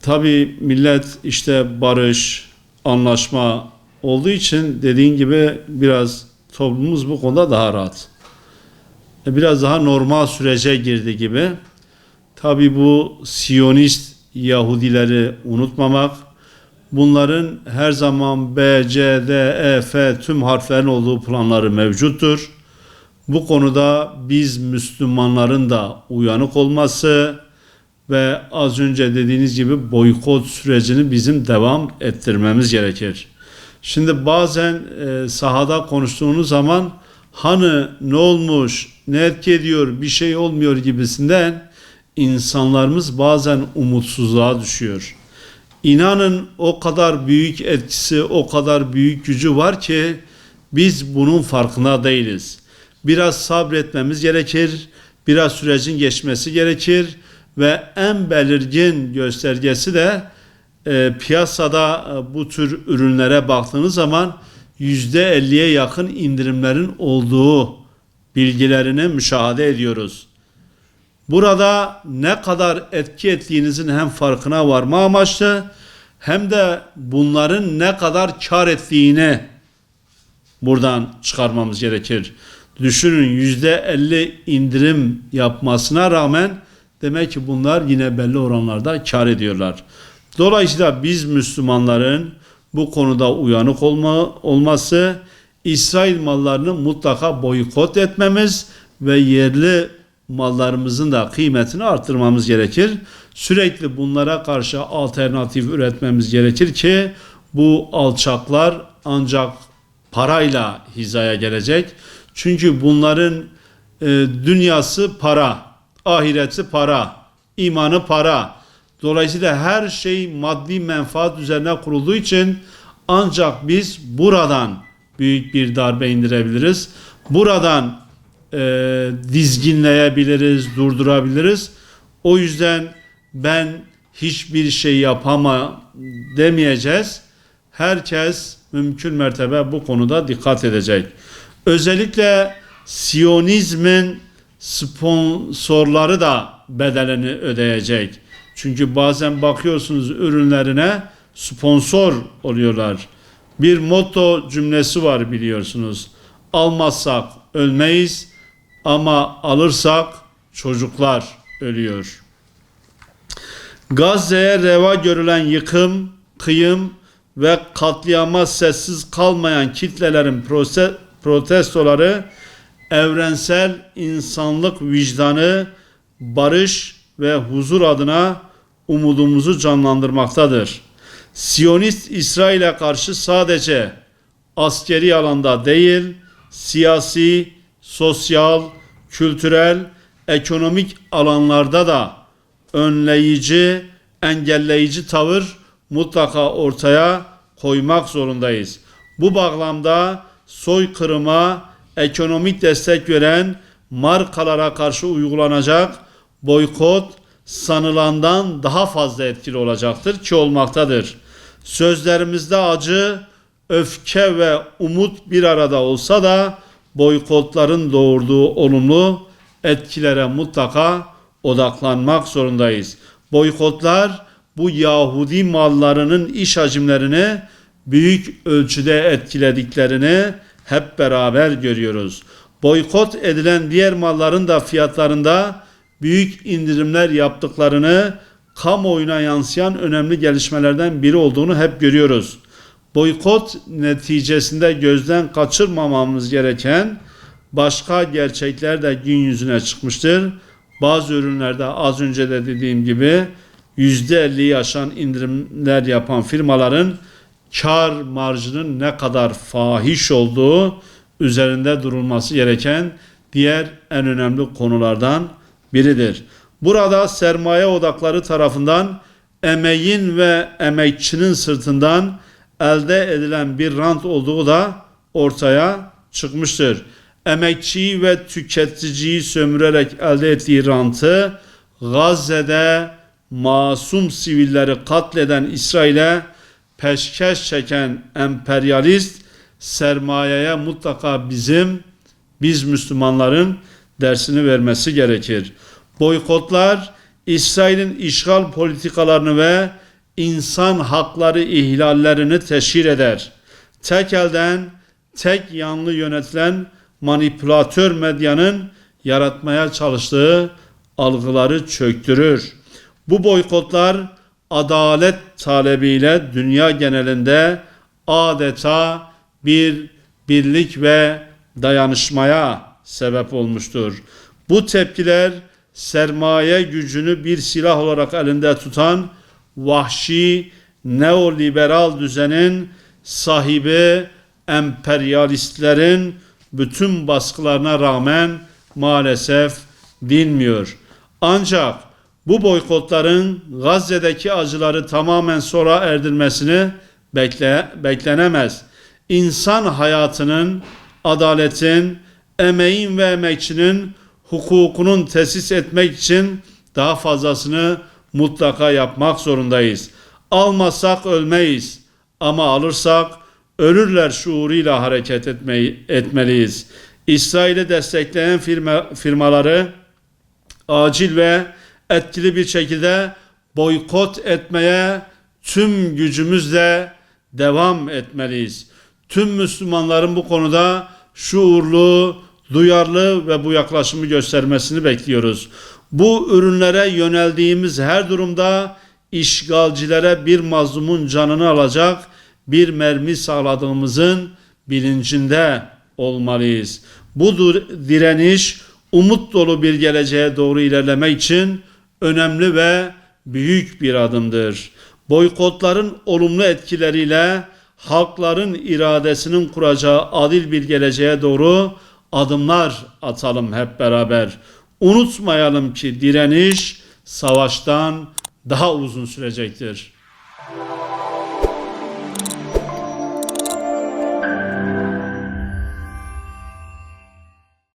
Tabii millet işte barış, anlaşma olduğu için dediğin gibi biraz toplumumuz bu konuda daha rahat. Biraz daha normal sürece girdi gibi. Tabii bu Siyonist Yahudileri unutmamak, bunların her zaman B, C, D, E, F tüm harflerin olduğu planları mevcuttur. Bu konuda biz Müslümanların da uyanık olması ve az önce dediğiniz gibi boykot sürecini bizim devam ettirmemiz gerekir. Şimdi bazen sahada konuştuğunuz zaman hani ne olmuş, ne etki ediyor, bir şey olmuyor gibisinden insanlarımız bazen umutsuzluğa düşüyor. İnanın o kadar büyük etkisi, o kadar büyük gücü var ki biz bunun farkında değiliz. Biraz sabretmemiz gerekir, biraz sürecin geçmesi gerekir ve en belirgin göstergesi de piyasada bu tür ürünlere baktığınız zaman %50'ye yakın indirimlerin olduğu bilgilerini müşahede ediyoruz. Burada ne kadar etki ettiğinizin hem farkına varma amaçlı hem de bunların ne kadar kar ettiğini buradan çıkarmamız gerekir. Düşünün %50 indirim yapmasına rağmen demek ki bunlar yine belli oranlarda kar ediyorlar. Dolayısıyla biz Müslümanların bu konuda uyanık olması, İsrail mallarını mutlaka boykot etmemiz ve yerli mallarımızın da kıymetini arttırmamız gerekir. Sürekli bunlara karşı alternatif üretmemiz gerekir ki bu alçaklar ancak parayla hizaya gelecek. Çünkü bunların dünyası para, ahireti para, imanı para. Dolayısıyla her şey maddi menfaat üzerine kurulduğu için ancak biz buradan büyük bir darbe indirebiliriz. Buradan dizginleyebiliriz, durdurabiliriz. O yüzden ben hiçbir şey yapama demeyeceğiz. Herkes mümkün mertebe bu konuda dikkat edecek. Özellikle Siyonizmin sponsorları da bedelini ödeyecek. Çünkü bazen bakıyorsunuz ürünlerine sponsor oluyorlar. Bir motto cümlesi var biliyorsunuz. Almazsak ölmeyiz ama alırsak çocuklar ölüyor. Gazze'ye reva görülen yıkım, kıyım ve katliama sessiz kalmayan kitlelerin protestoları evrensel insanlık vicdanı, barış ve huzur adına umudumuzu canlandırmaktadır. Siyonist İsrail'e karşı sadece askeri alanda değil, siyasi, sosyal, kültürel, ekonomik alanlarda da önleyici, engelleyici tavır mutlaka ortaya koymak zorundayız. Bu bağlamda soykırıma ekonomik destek veren markalara karşı uygulanacak boykot sanılandan daha fazla etkili olacaktır ki olmaktadır. Sözlerimizde acı, öfke ve umut bir arada olsa da boykotların doğurduğu olumlu etkilere mutlaka odaklanmak zorundayız. Boykotlar bu Yahudi mallarının iş hacimlerini büyük ölçüde etkilediklerini hep beraber görüyoruz. Boykot edilen diğer malların da fiyatlarında büyük indirimler yaptıklarını, kamuoyuna yansıyan önemli gelişmelerden biri olduğunu hep görüyoruz. Boykot neticesinde gözden kaçırmamamız gereken başka gerçekler de gün yüzüne çıkmıştır. Bazı ürünlerde az önce de dediğim gibi %50'yi aşan indirimler yapan firmaların kar marjının ne kadar fahiş olduğu üzerinde durulması gereken diğer en önemli konulardan biridir. Burada sermaye odakları tarafından emeğin ve emekçinin sırtından elde edilen bir rant olduğu da ortaya çıkmıştır. Emekçiyi ve tüketiciyi sömürerek elde ettiği rantı Gazze'de masum sivilleri katleden İsrail'e peşkeş çeken emperyalist sermayeye mutlaka biz Müslümanların dersini vermesi gerekir. Boykotlar İsrail'in işgal politikalarını ve insan hakları ihlallerini teşhir eder. Tek elden, tek yanlı yönetilen manipülatör medyanın yaratmaya çalıştığı algıları çöktürür. Bu boykotlar adalet talebiyle dünya genelinde adeta bir birlik ve dayanışmaya sebep olmuştur. Bu tepkiler sermaye gücünü bir silah olarak elinde tutan vahşi neoliberal düzenin sahibi emperyalistlerin bütün baskılarına rağmen maalesef dinmiyor. Ancak bu boykotların Gazze'deki acıları tamamen sona erdirmesini beklenemez. İnsan hayatının, adaletin, emeğin ve emekçinin hukukunun tesis etmek için daha fazlasını mutlaka yapmak zorundayız. Almazsak ölmeyiz ama alırsak ölürler şuuruyla hareket etmeliyiz. İsrail'i destekleyen firmaları acil ve etkili bir şekilde boykot etmeye tüm gücümüzle devam etmeliyiz. Tüm Müslümanların bu konuda şuurlu, duyarlı ve bu yaklaşımı göstermesini bekliyoruz. Bu ürünlere yöneldiğimiz her durumda işgalcilere bir mazlumun canını alacak bir mermi sağladığımızın bilincinde olmalıyız. Bu direniş umut dolu bir geleceğe doğru ilerlemek için önemli ve büyük bir adımdır. Boykotların olumlu etkileriyle halkların iradesinin kuracağı adil bir geleceğe doğru adımlar atalım hep beraber. Unutmayalım ki direniş savaştan daha uzun sürecektir.